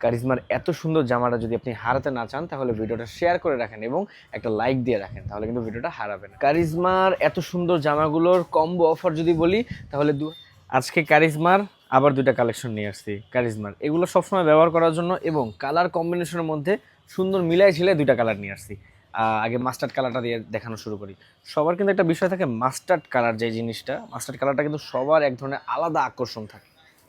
কারিজমার এত সুন্দর জামাটা যদি আপনি হারাতে না চান তাহলে ভিডিওটা শেয়ার করে রাখেন এবং একটা লাইক দিয়ে রাখেন, তাহলে কিন্তু ভিডিওটা হারাবেন। কারিজমার এত সুন্দর জামাগুলোর কম্বো অফার যদি বলি তাহলে আজকে কারিজমার আবার দুইটা কালেকশন নিয়ে আসছি। কারিজমার এগুলো সবসময় ব্যবহার করার জন্য এবং কালার কম্বিনেশনের মধ্যে সুন্দর মিলাই ঝিলাই দুইটা কালার নিয়ে আসছি। আগে মাস্টার্ড কালারটা দিয়ে দেখানো শুরু করি। সবার কিন্তু একটা বিষয় থাকে, মাস্টার্ড কালার যে জিনিসটা, মাস্টার্ড কালারটা কিন্তু সবার এক ধরনের আলাদা আকর্ষণ থাকে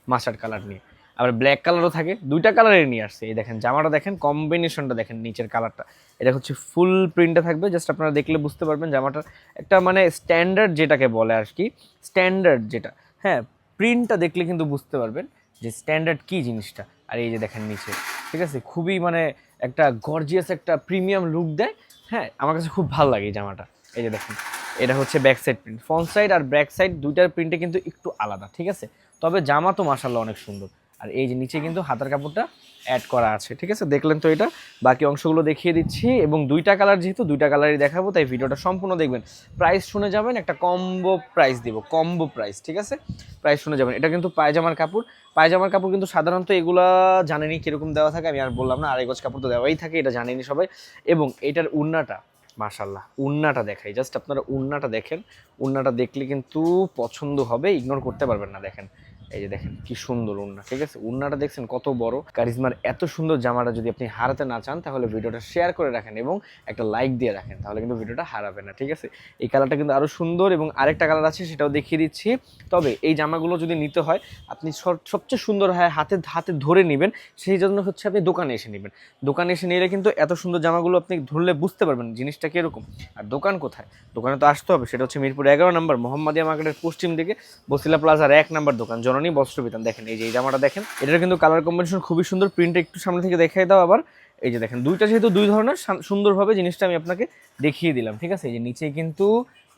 মাস্টার্ড কালার নিয়ে। আবার ব্ল্যাক কালারও থাকে, দুইটা কালারের নিয়ে আসছে। এই দেখেন জামাটা, দেখেন কম্বিনেশনটা, দেখেন নিচের কালারটা, এটা হচ্ছে ফুল প্রিন্টে থাকবে। জাস্ট আপনারা দেখলে বুঝতে পারবেন জামাটার একটা মানে স্ট্যান্ডার্ড যেটাকে বলে আর কি, স্ট্যান্ডার্ড যেটা, হ্যাঁ প্রিন্টটা দেখলে কিন্তু বুঝতে পারবেন যে স্ট্যান্ডার্ড কি জিনিসটা। আর এই যে দেখেন নিচে, ঠিক আছে, খুবই মানে একটা গর্জিয়াস একটা প্রিমিয়াম লুক দেয়। হ্যাঁ আমার কাছে খুব ভালো লাগে এই জামাটা। এই যে দেখেন, এটা হচ্ছে back side print, front side আর ব্যাক সাইড দুইটার প্রিন্টে কিন্তু একটু আলাদা, ঠিক আছে। তবে জামা তো মাশাআল্লাহ অনেক সুন্দর। আর এই যে নিচে কিন্তু হাতার কাপড়টা অ্যাড করা আছে, ঠিক আছে, দেখলেন তো। এটা বাকি অংশগুলো দেখিয়ে দিচ্ছি এবং দুইটা কালার, যেহেতু দুইটা কালারই দেখাবো তাই ভিডিওটা সম্পূর্ণ দেখবেন। প্রাইস শুনে যাবেন, একটা কম্বো প্রাইস দিব, কম্বো প্রাইস, ঠিক আছে, প্রাইস শুনে যাবেন। এটা কিন্তু পায়জামার কাপড়, পায়জামার কাপড় কিন্তু সাধারণত এগুলা জানেনি কিরকম দেওয়া থাকে, আমি আর বললাম না, আড়াই গজ কাপড় তো দেওয়াই থাকে, এটা জানেনি সবাই। এবং এটার উন্নাটা মাশাআল্লাহ, উন্নাটা দেখাই, জাস্ট আপনারা উন্নাটা দেখেন, উন্নাটা দেখলে কিন্তু পছন্দ হবে, ইগনোর করতে পারবেন না। দেখেন, এই যে দেখেন কি সুন্দর উন্না, ঠিক আছে, উন্নাটা দেখছেন কত বড়। কারিজমার এত সুন্দর জামাটা যদি আপনি হারাতে না চান তাহলে ভিডিওটা শেয়ার করে রাখেন এবং একটা লাইক দিয়ে রাখেন, তাহলে কিন্তু ভিডিওটা হারাবে না, ঠিক আছে। এই কালারটা কিন্তু আরো সুন্দর এবং আরেকটা কালার আছে সেটাও দেখিয়ে দিচ্ছি। তবে এই জামাগুলো যদি নিতে হয় আপনি সবচেয়ে সুন্দর হয় হাতে হাতে ধরে নেবেন, সেই জন্য হচ্ছে আপনি দোকানে এসে নেবেন। দোকানে এসে নিলে কিন্তু এত সুন্দর জামাগুলো আপনি ধরলে বুঝতে পারবেন জিনিসটা কিরকম। আর দোকান কোথায়, দোকানে তো আসতে হবে, সেটা হচ্ছে মিরপুর 11 নম্বর মোহাম্মদিয়া মার্কেটের পশ্চিম দিকে বসিলা প্লাজার 1 নম্বর দোকান, জননী বস্ত্রবিতান। দেখেন এই যে এই জামাটা দেখেন, এটার কিন্তু কালার কম্বিনেশন খুবই সুন্দর, প্রিন্টটা একটু সামনে থেকে দেখাই দাও আবার। এই যে দেখেন দুইটা, যেহেতু দুই ধরনের, সুন্দরভাবে জিনিসটা আমি আপনাকে দেখিয়ে দিলাম, ঠিক আছে। এই যে নিচে কিন্তু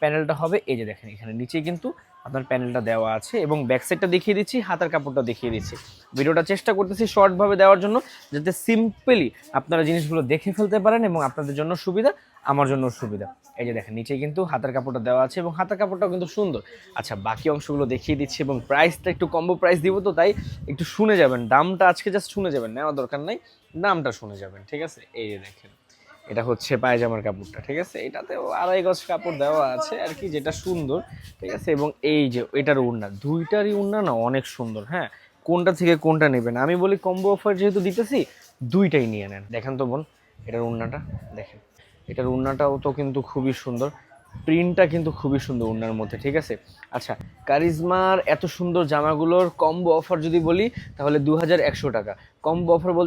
প্যানেলটা হবে, এই যে দেখেন এখানে নিচেই কিন্তু আপনার প্যানেলটা দেওয়া আছে এবং ব্যাক সাইডটা দেখিয়ে দিচ্ছি, হাতার কাপড়টা দেখিয়ে দিচ্ছি। ভিডিওটা চেষ্টা করতেছি শর্টভাবে দেওয়ার জন্য, যাতে সিম্পলি আপনারা জিনিসগুলো দেখে ফেলতে পারেন এবং আপনাদের জন্য সুবিধা, আমার জন্য সুবিধা। এই যে দেখেন নিচে কিন্তু হাতার কাপড়টা দেওয়া আছে এবং হাতার কাপড়টাও কিন্তু সুন্দর। আচ্ছা বাকি অংশগুলো দেখিয়ে দিচ্ছি এবং প্রাইসটা একটু কম্বো প্রাইস দিব, তো তাই একটু শুনে যাবেন, দামটা আজকে জাস্ট শুনে যাবেন, নেওয়ার দরকার নাই, দামটা শুনে যাবেন, ঠিক আছে। এই যে দেখেন, এটা হচ্ছে পায়জামার কাপড়টা, ঠিক আছে, এটাতেও আড়াই গজ কাপড় দেওয়া আছে আর কি, যেটা সুন্দর, ঠিক আছে। এবং এই যে এটার উন্না, দুইটারই উন্না না অনেক সুন্দর। হ্যাঁ কোনটা থেকে কোনটা নেবেন, আমি বলি কম্বো অফার যেহেতু দিতেছি দুইটাই নিয়ে নেন। দেখেন তো বোন, এটার উন্নাটা দেখেন, এটার উন্নাটাও তো কিন্তু খুবই সুন্দর, প্রিন্টটা কিন্তু খুবই সুন্দর উন্নার মধ্যে, ঠিক আছে। আচ্ছা কারিজমার এত সুন্দর জামাগুলোর কম্বো অফার যদি বলি তাহলে 2100 টাকা কম্বো অফার বলতে